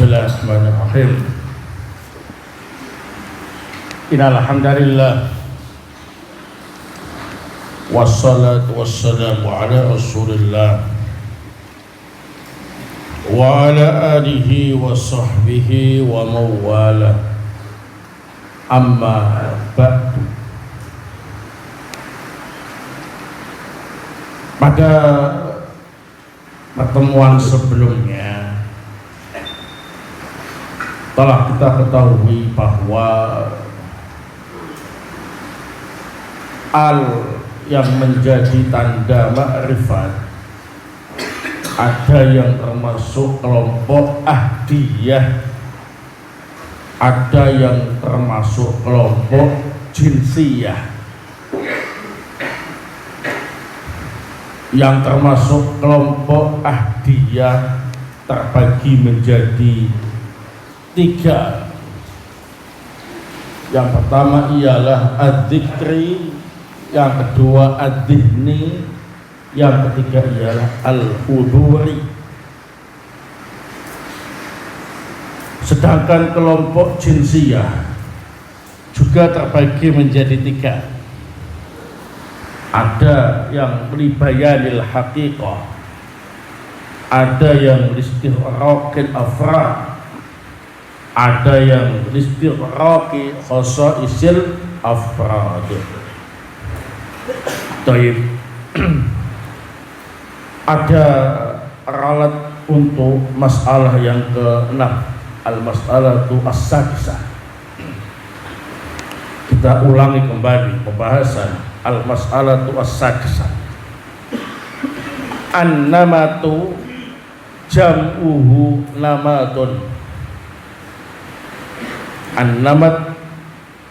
Bismillahirrahmanirrahim. Innal hamdalillah wassalatu wassalamu ala Rasulillah wa ala alihi wa sahbihi wa mawala. Amma ba'du. Pada pertemuan sebelumnya telah kita ketahui bahwa al yang menjadi tanda ma'rifat ada yang termasuk kelompok ahdiyah, ada yang termasuk kelompok jinsiyah. Yang termasuk kelompok ahdiyah terbagi menjadi 3. Yang pertama ialah ad-dzikri, yang kedua ad-dhihni, yang ketiga ialah al-huduri. Sedangkan kelompok jinsiyah juga terbagi menjadi 3. Ada yang libayanil haqiqah, ada yang listighraqil afrad, ada yang listighraqi khasaisil afrad. Baik. Ada ralat untuk masalah yang ke-6, al-mas'alatu as-sadisah. Kita ulangi kembali pembahasan al-mas'alatu as-sadisah. An-namatu jam'uhu namatun. An-namat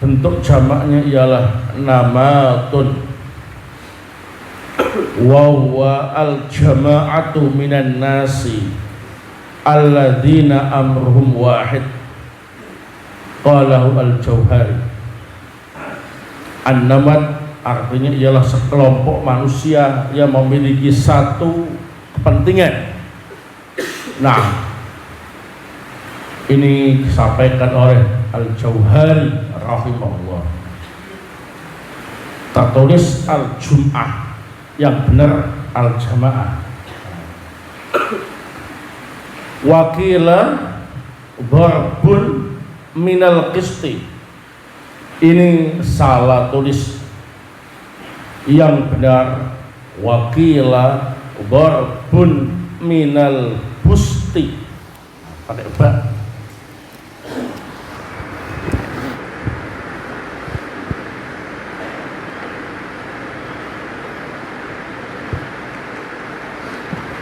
bentuk jamaknya ialah namatun. Wa huwa al-jama'atu minan nasi alladzina amruhum wahid. Qalahu al-Jauhari. An-namat artinya ialah sekelompok manusia yang memiliki satu kepentingan. Nah, ini disampaikan oleh Al-Jauhari rahimahullah. Tertulis al-jum'ah, yang benar al-jamaah. Wakila dharbun minal qisti. Ini salah tulis. Yang benar wakila dharbun minal busti, pakai ba.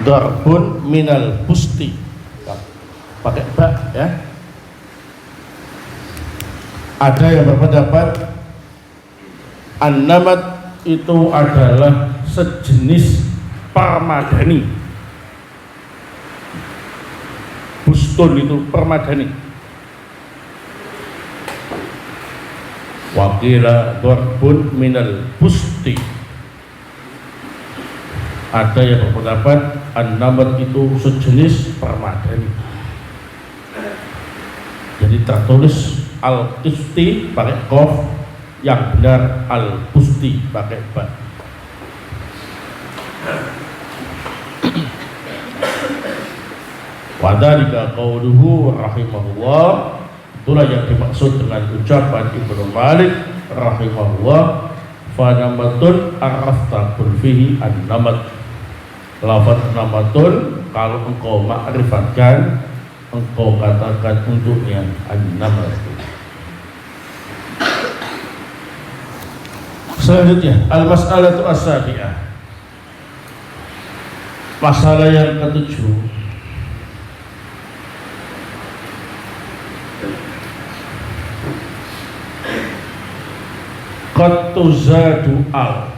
Dharbun minal busti, pakai ba ya. Ada yang berpendapat an-namat itu adalah sejenis permadani. Bustun itu permadani. Wakila dharbun minal busti. Ada yang berpendapat an-namat itu sejenis permadani. Jadi tertulis al-qisti pakai qaf, yang benar al-busti pakai ba. Wa dzalika qauluhu rahimahullah. Itulah yang dimaksud dengan ucapan Ibnu Malik rahimahullah, fa namatun araftakun fihi an-namat. Lafaz namatun kalau engkau ma'rifatkan, engkau katakan untuknya an-namat. Selanjutnya al-mas'alatu as-sabi'ah. Masalah yang ke-7. Qad tuzadu al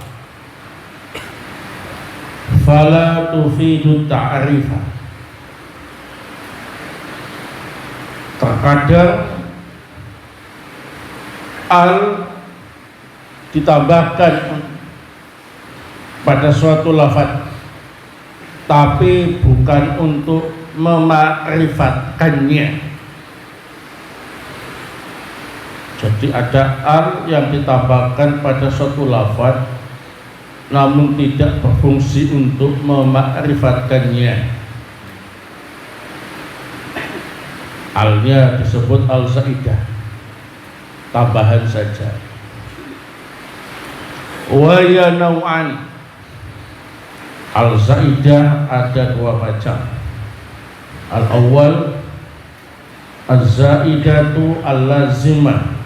fala tufidu ta'rifa. Terkadang al ditambahkan pada suatu lafaz, tapi bukan untuk memakrifatkannya. Jadi ada al yang ditambahkan pada suatu lafaz namun tidak berfungsi untuk memakrifatkannya. Alnya disebut al-zaidah, tambahan saja. Wa ya nau'an, al-zaidah ada dua macam. Al-awwal az-zaidatu al-lazimah.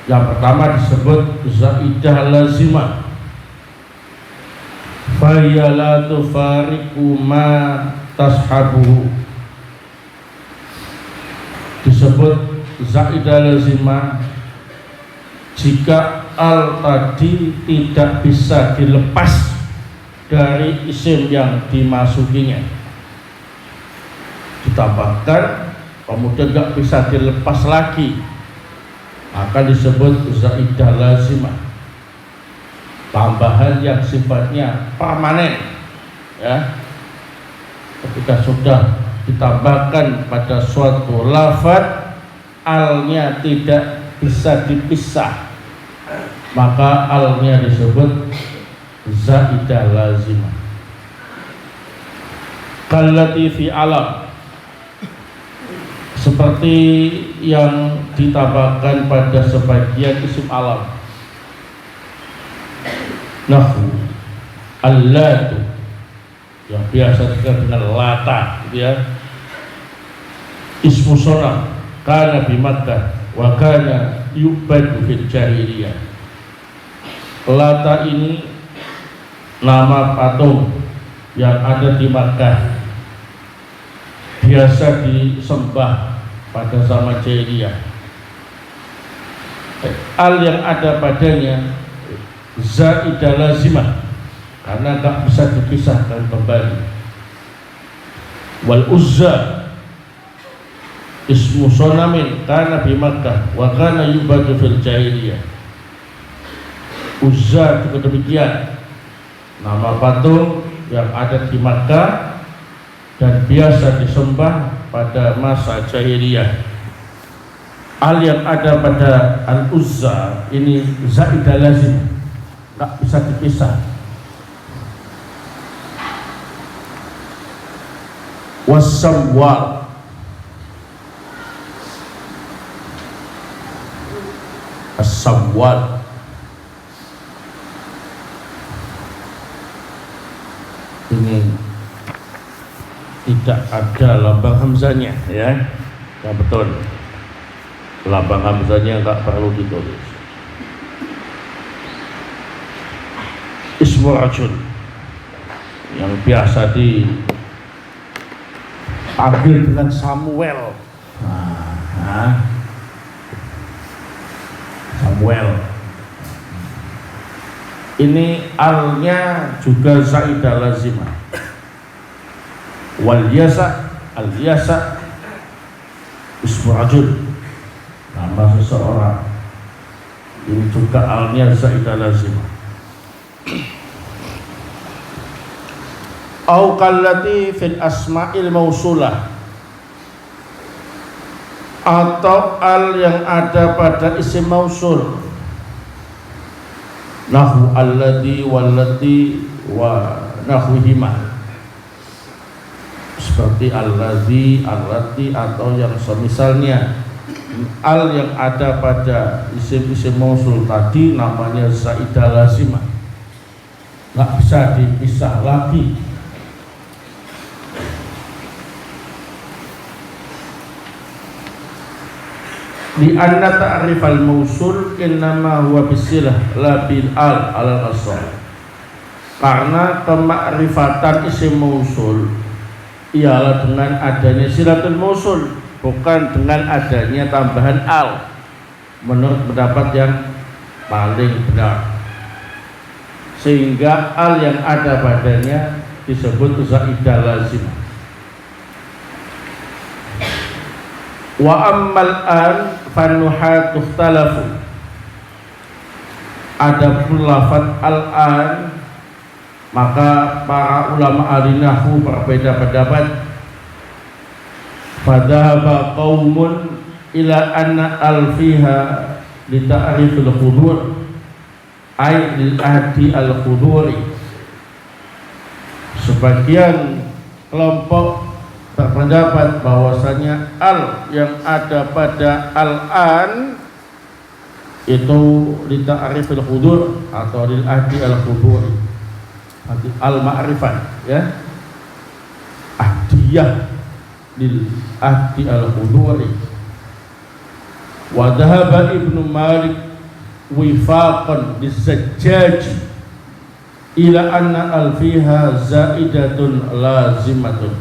Yang pertama disebut zaidah lazimah, faya la tufariqu ma tashabuhu. Disebut zaidah lazimah jika al tadi tidak bisa dilepas dari isim yang dimasukinya, ditambahkan kemudian tidak bisa dilepas lagi, maka disebut zaidah lazimah, tambahan yang sifatnya permanen, ya. Ketika sudah ditambahkan pada suatu lafaz, alnya tidak bisa dipisah, maka alnya disebut zaidah lazimah. Kallati fi alam, seperti yang ditambahkan pada sebagian isim alam. Nahu allatu, yang biasa dikenal dengan lata, gitu ya. Ismu sonam kana bi Makkah wa kana yubadu fil jahiliyah. Lata ini nama patung yang ada di Makkah, biasa disembah pada zaman jahiliyah. Al yang ada padanya zaidah lazimah karena tak bisa dipisahkan kembali. Wal uzza ismu sonamin kana bi Makkah wa kana yubadu fil jahiliyah. Uzza juga demikian, nama patung yang ada di Makkah dan biasa disembah pada masa jahiliyah. Al yang ada pada al-uzza ini zaidah lazim, tak bisa dipisah. Was-samwal, as-samwal ini tidak ada lambang hamzahnya, ya. Ya betul, lambang hamzahnya enggak perlu ditulis. Ismu rajul yang biasa diambil dengan Samuel. Samuel ini alnya juga zaidah lazimah. Wal yasa, al yasa ismu rajul, nama seseorang, ini juga alnya zaidah lazimah. Au kallati fil asma'il mausulah, atau al yang ada pada isim mausul. Nahu alladhi wallati wa nahwihima, seperti alladhi, allati atau yang semisalnya. Al yang ada pada isim-isim mausul tadi namanya zaidah lazimah, nggak bisa dipisah lagi. Di anna ta'rifal mausul innama huwa bisilah la bil al alal asal, karena kemakrifatan isim mausul ialah dengan adanya silatul mausul, bukan dengan adanya tambahan al, menurut pendapat yang paling benar. Sehingga al yang ada padanya disebut zaidah lazimah. Wa ammal an fanuhatu ikhtalafu, adapun lafaz al-an Maka para ulama ahli nahwu berbeda pendapat. Fadhaba qaumun ila anna alfiha li ta'rifil qudur ay lil ahdi al quduri. Sebagian kelompok berpendapat bahwasanya al yang ada pada al-an itu li ta'rifil qudur atau lil ahdi al quduri, arti al ma'rifat ya, ahdiyah lil ahdi al quduri. Wa dhahaba Ibnu Malik wifaqan lizzajjaj ila anna alfiha zaidatun lazimatun.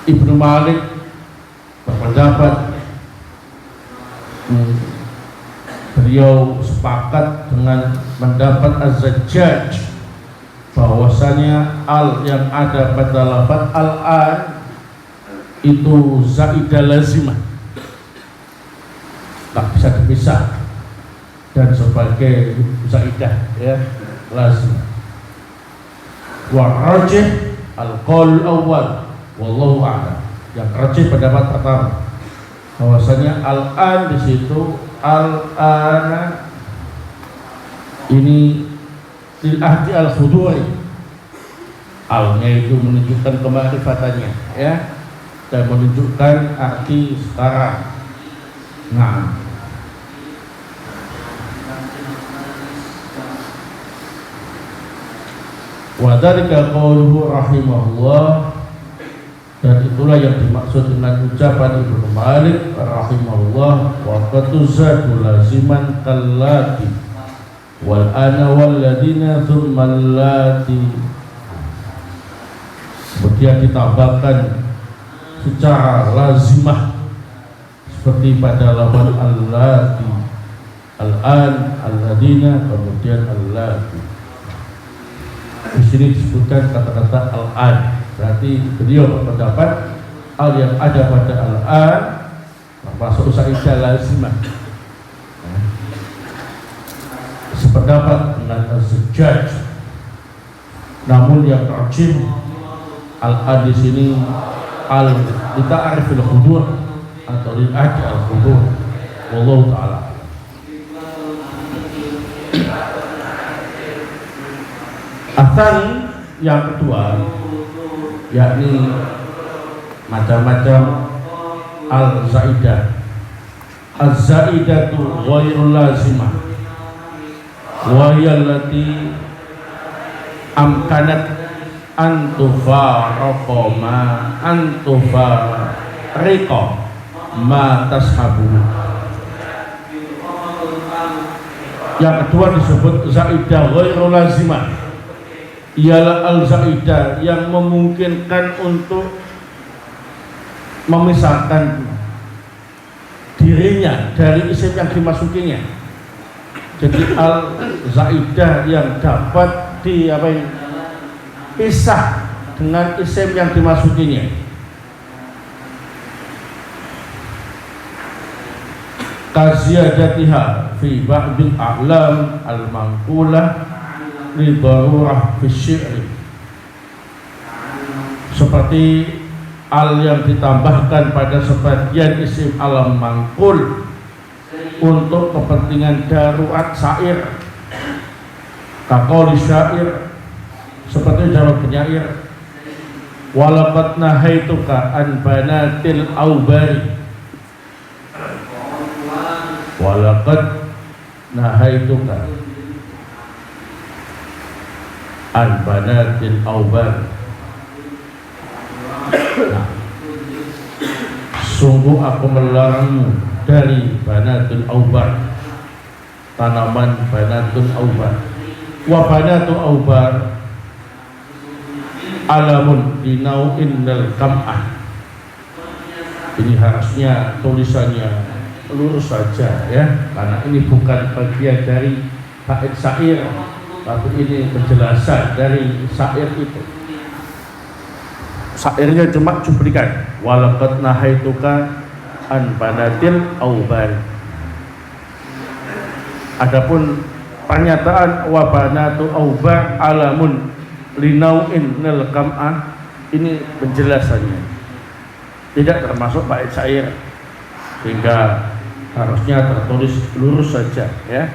Ibnu Malik berpendapat, beliau sepakat dengan pendapat Az-Zajjaj bahwasanya al yang ada pada lafaz al-an itu zaidah lazimah, tak bisa dipisah dan sebagai zaidah ya lazimah. Wa rajih al-qaul awal wallahu a'lam. Yang rajih pendapat pertama bahwasanya al-an di situ al-ana ini lil ahdi al khuduri, alnya itu menunjukkan kemarifatannya ya, dan menunjukkan arti sekarang. Nah, wa dzalika qauluhu rahimahullah, dan itulah yang dimaksud dengan ucapan Ibnu Malik rahimahullah, wa qatuzadu laziman kallati wal ana wal ladina thumma allati. Kemudian ditambahkan secara lazimah seperti pada lafaz allati, al-an, al-ladina, kemudian allati. Di sini disebutkan kata-kata al-an, berarti beliau berpendapat al yang ada pada al-an termasuk zaidah lazimah. Sependapat dengan Az-Zajjaj. Namun yang rajih al-an di sini al li ta'rifil qudur atau lil ahdi al qudur. Wallahu ta'ala. Asal yang kedua yakni macam-macam al-zaidah. Az-zaidatu ghairul lazimah wa hiya allati amkanat antufaraqa ma tashabu. Yang kedua disebut zaidah ghairul lazimah, ialah al-zaidah yang memungkinkan untuk memisahkan dirinya dari isim yang dimasukinya. Jadi al-zaidah yang dapat pisah dengan isim yang dimasukinya. Kaziyadatiha fi ba'dil a'lam al-manqulah li darurah fi syi'ri, seperti al yang ditambahkan pada sebagian isim alam mangkul untuk kepentingan darurat syair. Kaqauli syair, seperti jawab penyair, walaqad nahaituka an banatil aubari, walaqad nahaituka an banatil aubar. Nah, sungguh aku melarangmu dari banatul aubar, tanaman banatul aubar. Wa banatul aubar alamun dinau'in dal kam'ah. Ini harusnya tulisannya lurus saja ya, karena ini bukan bagian dari bait syair, tapi ini penjelasan dari syair itu. Syairnya cuma cuplikan, walaqad nahaituka an banatil aubar. Adapun pernyataan wa banatu aubar alamun linauin nil kam'ah ini penjelasannya tidak termasuk bait syair sehingga harusnya tertulis lurus saja ya.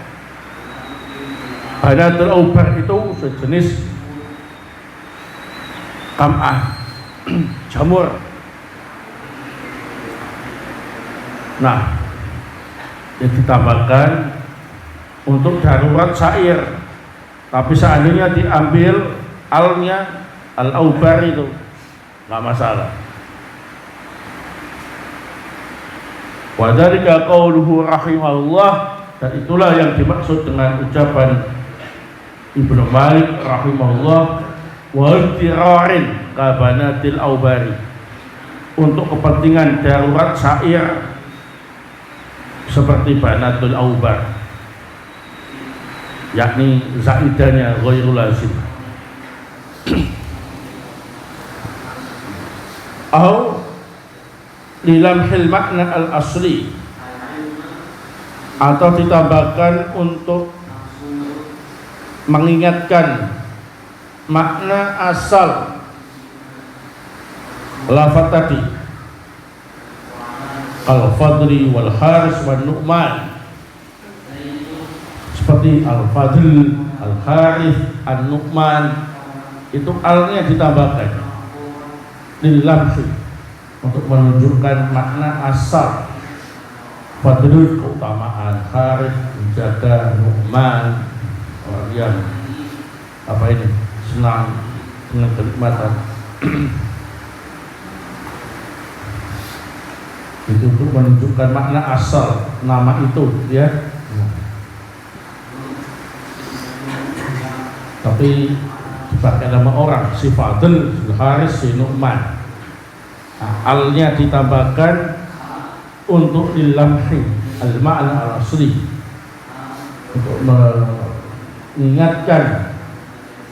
Banatul aubar itu sejenis kam'ah jamur. Nah, yang ditambahkan untuk darurat syair, tapi seandainya diambil alnya al-aubar itu nggak masalah. Wa dzalika qauluhu rahimahullah, dan itulah yang dimaksud dengan ucapan Ibnu Malik rahimahullah wa tirarin kabanatil aubari, untuk kepentingan darurat syair seperti banatul aubar, yakni zaidanya ghairul lazim. Au lilamhil makna al-asli, atau ditambahkan untuk mengingatkan makna asal lafaz tadi, al-fadli wal haris wan nu'man, seperti al-fadl, al-haris, an-nu'man, itu alnya ditambahkan lilamhi untuk menunjukkan makna asal. Fadlul keutamaan, haris menjaga, nu'man orang yang apa ini senang dengan kenikmatan. Itu untuk menunjukkan makna asal nama itu ya. Tapi dipakai nama orang, si Fadl, si Haris, si Nu'man. Nah, alnya ditambahkan untuk dilamhi al-ma'na al-asli, untuk mengingatkan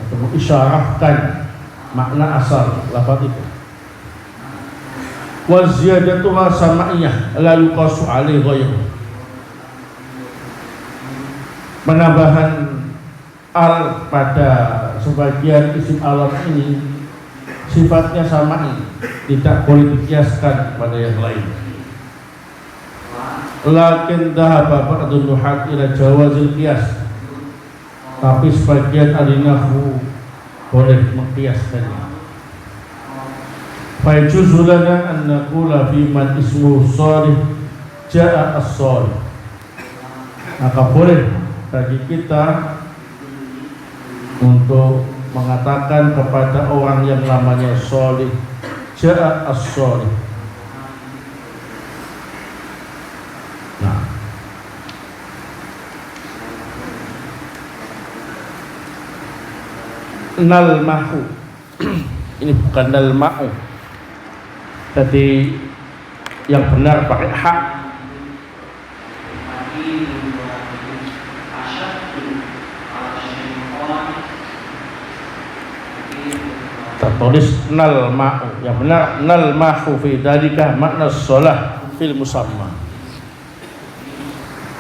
atau mengisyarahkan makna asal lafaz itu. Wa ziyadatuha sama'iyah la yuqasu alaihi ghairu, penambahan al pada sebagian isim alam ini sifatnya sama'i, tidak boleh dikiaskan pada yang lain. Lakin dhahaba ba'dun nuhat ila jawazil qiyas, tapi sebagian ahli nahwu boleh mengkiaskannya. Fa yajuzu lana an naqula fi man ismu shalih jaa as-shalih, maka boleh bagi kita untuk mengatakan kepada orang yang namanya shalih, jaa as-shalih. Nah, nalmahu ini bukan nalma'u, jadi yang benar pakai hak. Tertulis nalma'u, yang benar nalmahu fi dzalika makna shalah fil musamma.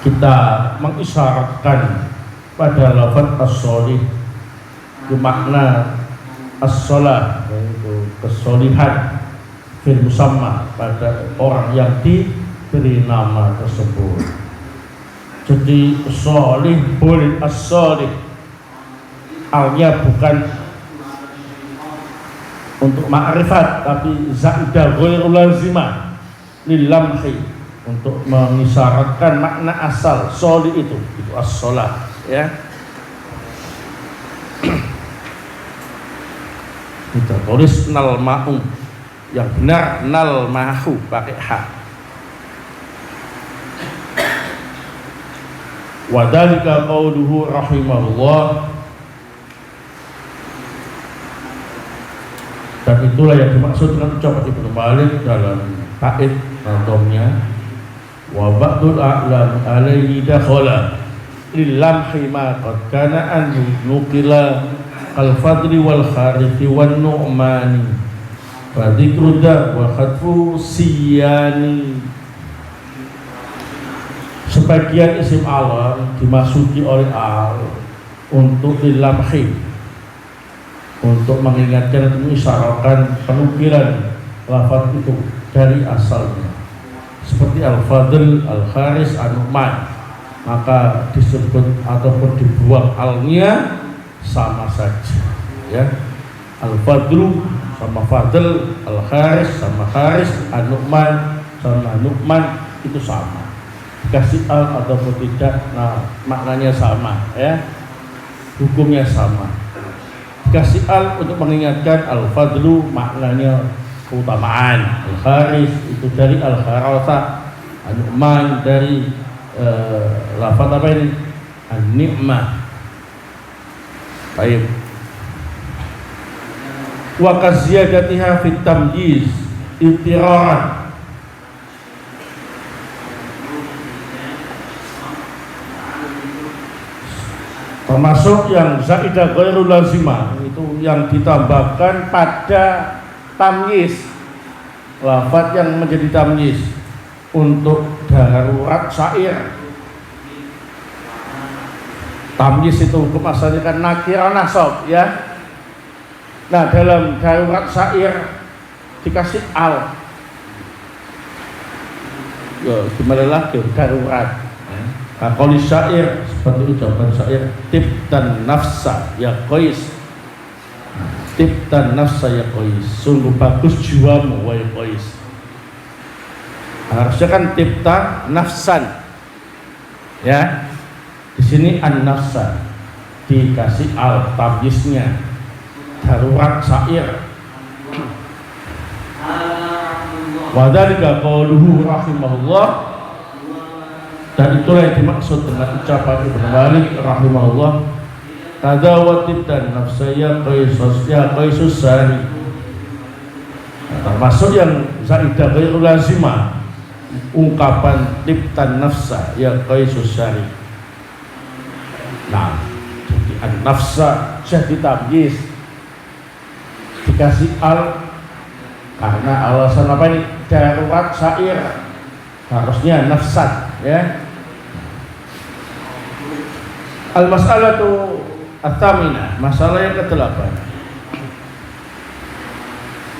Kita mengisyaratkan pada lafaz as-shalih ke makna as-shalah, yaitu kesolihan fil musamma, pada orang yang diberi nama tersebut. Jadi sholih boleh as-shalih, alnya bukan untuk ma'rifat tapi zaidah ghairul lazimah lilamhi, untuk mengisyaratkan makna asal sholih itu as-shalah ya. Kita tulis nalma'u, yang benar nalmahu pakai hak. Wa dzalika qauluhu rahimahullah, dan itulah yang dimaksud dengan ucapan Ibnu Malik dalam bait nazamnya, wa ba'dul a'lam alaihi dakhala lilamhi ma qad kana an nuqila al-fadli wal kharifi wan nu'mani wa dzikru da wa khatfu siyani. Sebagian isim alam dimasuki oleh al, untuk dilamhi, untuk mengingatkan dan mengisyaratkan penukilan lafaz itu dari asalnya, seperti Al-Fadl, Al-Haris, An-Nu'man, maka disebut ataupun dibuang alnya sama saja, ya. Al-Fadlu sama Fadl, Al-Haris sama Haris, An-Nu'man sama Nu'man itu sama, dikasih al ataupun tidak, nah maknanya sama, ya, hukumnya sama. Dikasih al untuk mengingatkan Al-Fadlu maknanya keutamaan, Al-Haris itu dari Al-Harasa, An-Nu'man dari lafaz apa ini? An-Ni'mah. Baik. Wa kaziyadatiha fit tamyiz ibtiraran, termasuk yang zaidah ghairul lazimah, itu yang ditambahkan pada tamyiz, lafaz yang menjadi tamyiz untuk darurat syair. Tamyiz itu hukum asalnya kan nakirah nasab, ya. Nah, dalam darurat syair dikasih al, ya gimana lagi darurat. Kalau syair seperti ucapan syair, tibtan nafsa ya qais, tibtan nafsa ya qais, sungguh bagus jiwamu wahai qais. Harusnya kan tibta nafsan, ya. Di sini an-nafsa dikasih al tamyiznya, darurat syair. Wa dzalika qauluhu rahimahullah, dan itulah yang dimaksud dengan ucapan Ibnu Malik rahimahullah, tadawatib dan nafsaya qaisus sari, termasuk yang zaidah ghairul lazimah, ungkapan tibtan nafsa ya qaisus sari. Nah, jadi an-nafsa jadi tamyiz, dikasih al karena alasan apa ini? Darurat syair, harusnya nafsan, ya. Al-mas'alatu at-thaminah, masalah yang ke-8.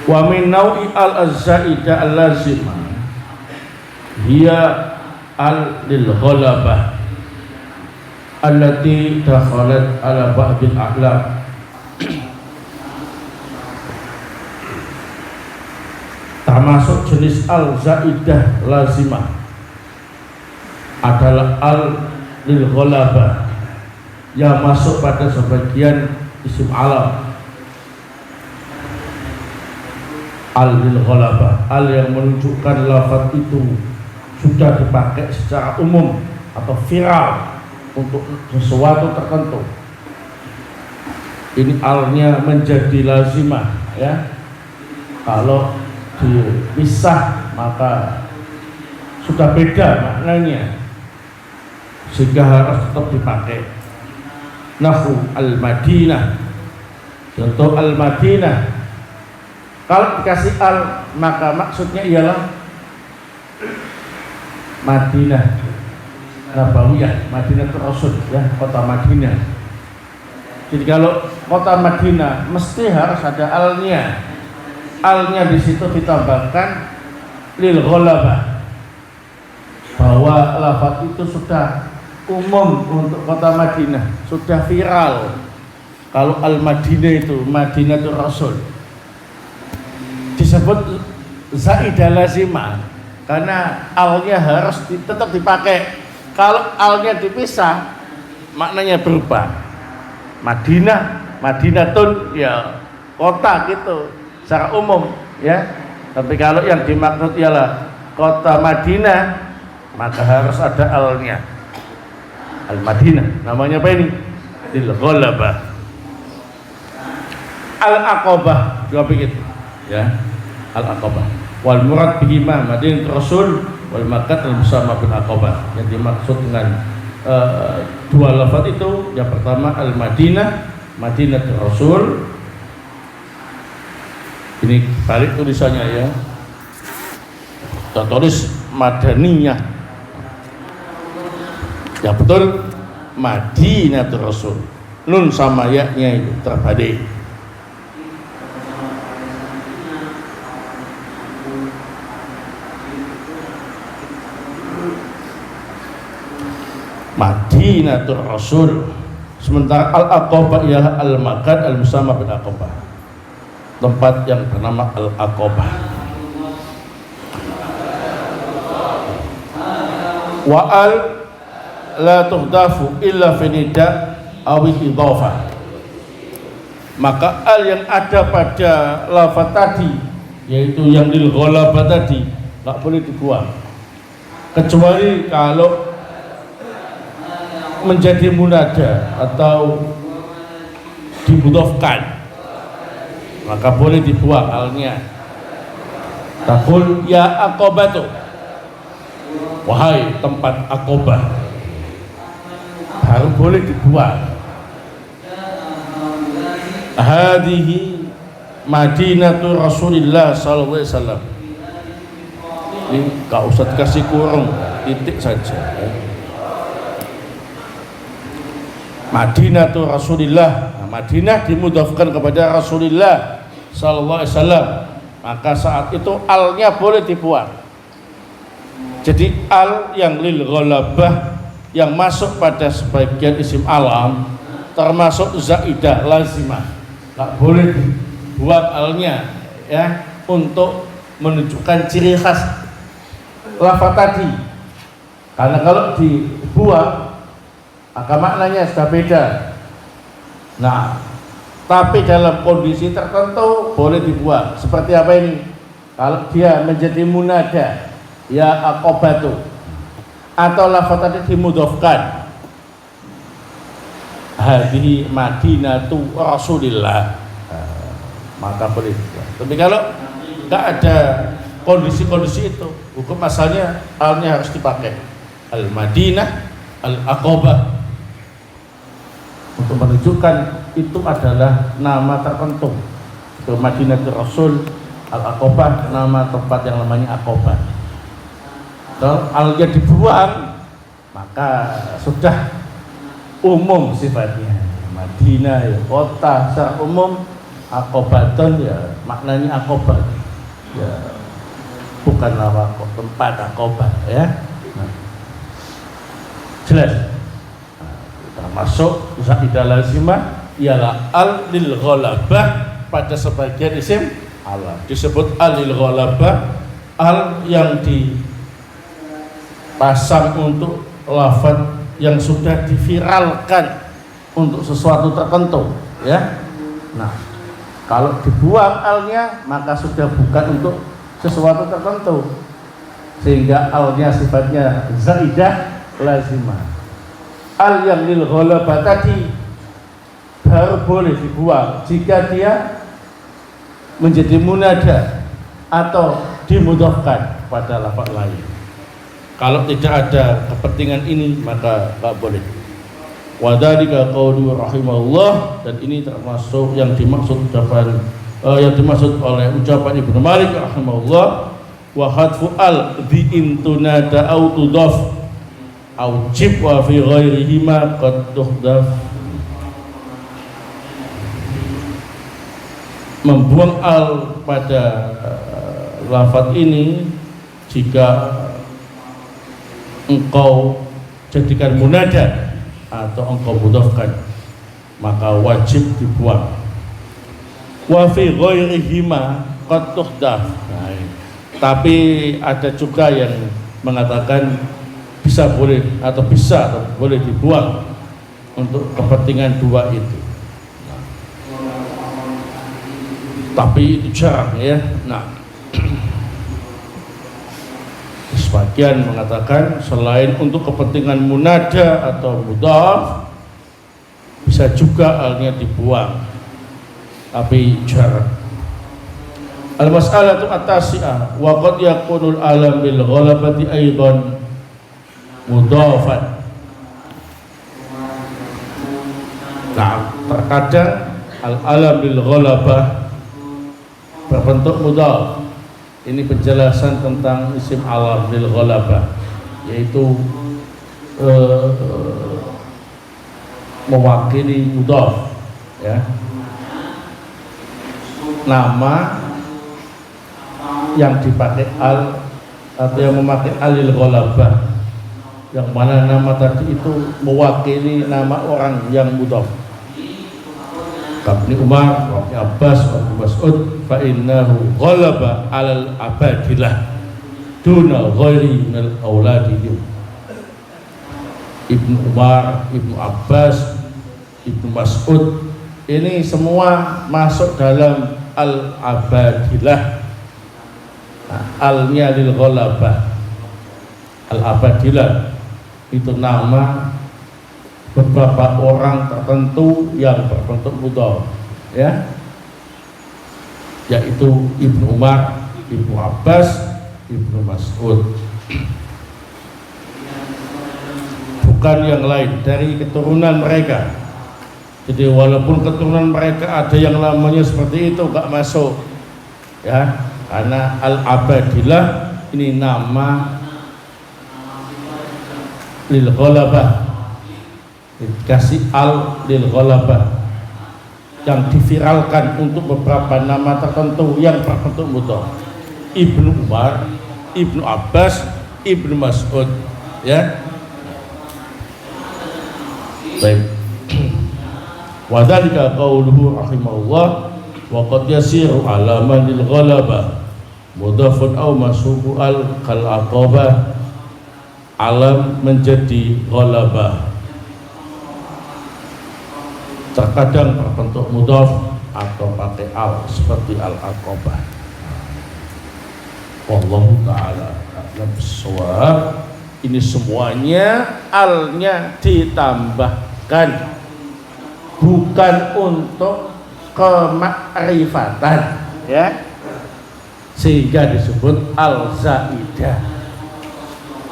Wa min naw'i al-zaidah al-lazimah hiya al-lil ghalabah allati dakhalat ala ba'dil a'lam. Termasuk jenis al-zaidah lazimah adalah al-lil ghalabah yang masuk pada sebagian isim alam. Al-lil ghalabah, al yang menunjukkan lafaz itu sudah dipakai secara umum atau viral untuk sesuatu tertentu. Ini alnya menjadi lazimah, ya. Kalau dipisah maka sudah beda maknanya, sehingga harus tetap dipakai. Nahu al-Madinah, contoh al-Madinah, kalau dikasih al maka maksudnya ialah Madinah Nabawiyah, Madinah Rasul, ya, kota Madinah. Jadi kalau kota Madinah mesti harus ada alnya. Alnya di situ ditambahkan lil ghalabah, bahwa lafaz itu sudah umum untuk kota Madinah, sudah viral. Kalau al-Madinah itu Madinatul Rasul, disebut zaidah lazimah karena alnya harus tetap dipakai. Kalau alnya dipisah maknanya berubah. Madinah, Madinatun, ya kota gitu secara umum, ya. Tapi kalau yang dimaksud ialah kota Madinah, maka harus ada alnya. Al-Madinah namanya apa ini? Lil ghalabah. Al-Aqabah juga begitu, ya. Al-Aqabah wal murad bihi Madinatul Rasul wal makkah bersama bil Aqabah. Yang dimaksud dengan dua lafaz itu, yang pertama al-Madinah, Madinatul Rasul. Ini balik tulisannya, ya. Kita tulis Madaniyah, ya betul, Madinatul Rasul. nun sama ya-nya itu terbalik. Madinatul Rasul, sementara Al-Aqabah ialah al-makan al-musamma bil Aqabah, tempat yang bernama Al-Aqabah. Wa al la tuhdafu illa fi nida aw idhafah, maka al yang ada pada lafaz tadi, yaitu yang lil ghalabah tadi, tak boleh dibuang kecuali kalau menjadi munada atau dimudhafkan, maka boleh dibuang alnya. Taqul ya aqabatu, wahai tempat Aqabah, baru boleh dibuang. Hadhihi Madinatu Rasulillah sallallahu alaihi wasallam. Ini gak usah dikasih kurung, titik saja. Madinatu Rasulillah, nah, Madinah dimudhafkan kepada Rasulillah sallallahu alaihi wasallam, maka saat itu alnya boleh dibuang. Jadi al yang lil ghalabah yang masuk pada sebagian isim alam termasuk zaidah lazimah, tak boleh dibuang alnya ya, untuk menunjukkan ciri khas lafaz tadi. Karena kalau dibuang maka maknanya sudah beda. Nah, tapi dalam kondisi tertentu boleh dibuang. Seperti apa ini? Kalau dia menjadi munada, ya aqabatu, atau lafaz tadi dimudhafkan, hadhihi Madinatu Rasulillah, maka boleh dibuang. Tapi kalau tidak ada kondisi-kondisi itu, hukum asalnya alnya harus dipakai, al-Madinah, al-Aqabah, untuk menunjukkan itu adalah nama tertentu. Itu Madinatul Rasul, Al-Aqabah, nama tempat yang namanya Aqabah. Kalau alnya dibuang, maka sudah umum sifatnya. Madinah ya kota secara umum, Aqabatun ya maknanya Aqabah, ya bukan nama tempat Aqabah ya. Nah, jelas. Termasuk zaidah lazimah ialah al lil ghalabah pada sebagian isim alam, disebut al lil ghalabah, al yang dipasang untuk lafaz yang sudah diviralkan untuk sesuatu tertentu ya. Nah, kalau dibuang alnya maka sudah bukan untuk sesuatu tertentu, sehingga alnya sifatnya zaidah lazimah. Al yang lil ghalabah tadi baru boleh dibuang jika dia menjadi munada atau dimudhafkan pada lafaz lain. Kalau tidak ada kepentingan ini maka tak boleh. Wa dzalika qaulu rahimahullah, dan ini termasuk yang dimaksud ucapan yang dimaksud oleh ucapan Ibnu Malik rahimahullah, wa hadfu al bi intunada au tudaf aujib wa fi ghairihi ma qad tuhdaf, membuang al pada lafaz ini jika engkau jadikan munada atau engkau mudhafkan maka wajib dibuang. Wa fi ghairihi ma qad tuhdaf, tapi ada juga yang mengatakan bisa boleh atau boleh dibuang untuk kepentingan dua itu. Tapi itu jarang ya. Nah, sebagian mengatakan selain untuk kepentingan munada atau mudhaf bisa juga alnya dibuang, tapi jarang. Al-mas'alatu at-tasi'ah wa qad yakunul alam bil ghalabati aidan mudhafan. Nah, terkadang al-alam bil ghalabah berbentuk mudhaf. Ini penjelasan tentang isim alam bil ghalabah, yaitu mewakili mudhaf, ya. Nama yang dipakai al atau yang memakai alil ghalabah, yang mana nama tadi itu mewakili nama orang yang mudhaf. Ibnu Umar, Ibnu Abbas, Ibnu Mas'ud, fa innahu ghalaba 'alal abadilah duna ghairi minal auladihim. Ibnu Umar, Ibnu Abbas, Ibnu Mas'ud, ini semua masuk dalam al-abadilah. Al-nya lil ghalabah. Al-abadilah itu nama beberapa orang tertentu yang berbentuk mudhaf, ya, yaitu Ibnu Umar, Ibnu Abbas, Ibnu Mas'ud, bukan yang lain dari keturunan mereka. Jadi walaupun keturunan mereka ada yang namanya seperti itu, gak masuk, ya, karena al-abadilah ini nama lil ghalabah, dikasih al lil ghalabah, yang diviralkan untuk beberapa nama tertentu yang berbentuk mudhaf. Ibnu Umar, Ibnu Abbas, Ibnu Mas'ud, ya. Baik. Wa dzalika qauluhu rahimahullah wa qad yasiru alaman lil ghalabah mudhafun aw masubu al kal aqabah, alam menjadi ghalabah terkadang berbentuk mudhaf atau pakai al seperti al-aqabah. Wallahu ta'ala a'lam bissawab. Ini semuanya alnya ditambahkan, bukan untuk kemakrifatan, ya, sehingga disebut al-zaidah.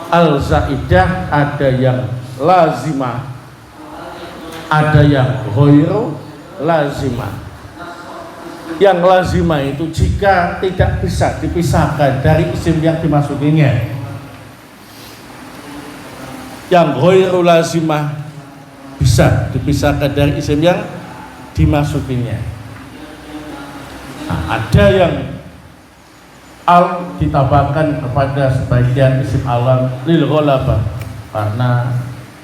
Al-zaidah ada yang lazimah, ada yang ghairu lazimah. Yang lazimah itu jika tidak bisa dipisahkan dari isim yang dimasukinya. Yang ghairu lazimah bisa dipisahkan dari isim yang dimasukinya. Nah, ada yang al ditambahkan kepada sebagian isim alam lil ghalabah karena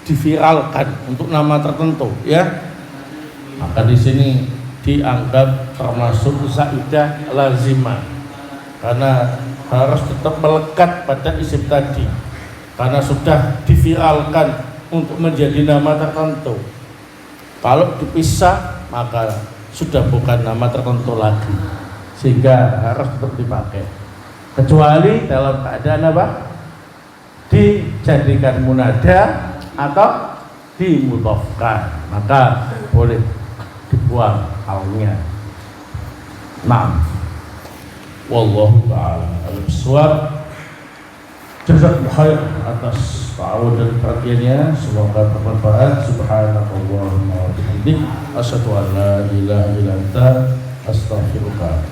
diviralkan untuk nama tertentu, ya, maka di sini dianggap termasuk zaidah lazimah karena harus tetap melekat pada isim tadi karena sudah diviralkan untuk menjadi nama tertentu. Kalau dipisah maka sudah bukan nama tertentu lagi, sehingga harus tetap dipakai, kecuali dalam keadaan apa? Dijadikan munada atau dimudhafkan, maka boleh dibuang alnya. Naam. Wallahu ta'ala al-bisawab. Jazakallahu khair atas ta'awun dan perhatiannya, semoga bermanfaat. Subhanakallahumma wa bihamdik, asyhadu an la ilaha illa anta, astaghfiruka.